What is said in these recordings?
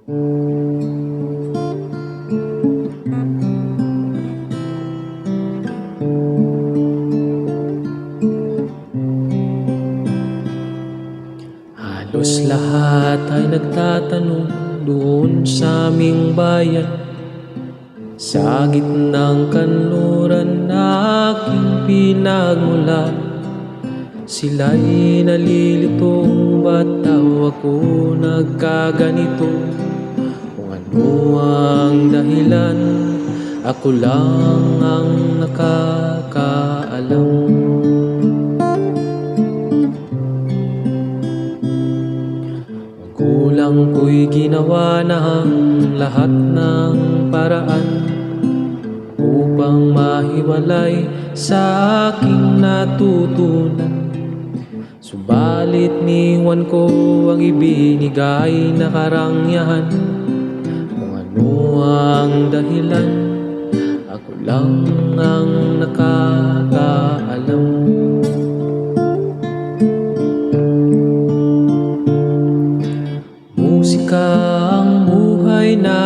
Halos lahat ay nagtatanong doon sa aming bayan, sa gitnang kanluran na aking pinagmulan. Sila'y nalilito, ba't daw ako nagkaganito? Kung ano ang dahilan, ako lang ang nakakaalam. Kulang ko'y ginawa ng lahat ng paraan upang mahiwalay sa aking natutunan. Subalit niwan ko ang ibinigay na karangyaan. Kung ano ang dahilan, ako lang ang nakakaalam. Musika ang buhay na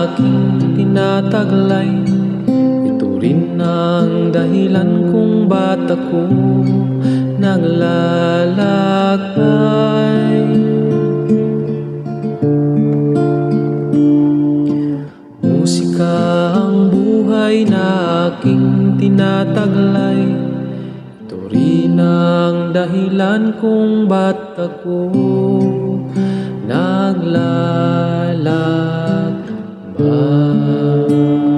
aking tinataglay. Ito rin ang dahilan kung ba't ako naglalakbay. Musika ang buhay na aking tinataglay. Ito rin ang dahilan kung ba't ako naglalakbay.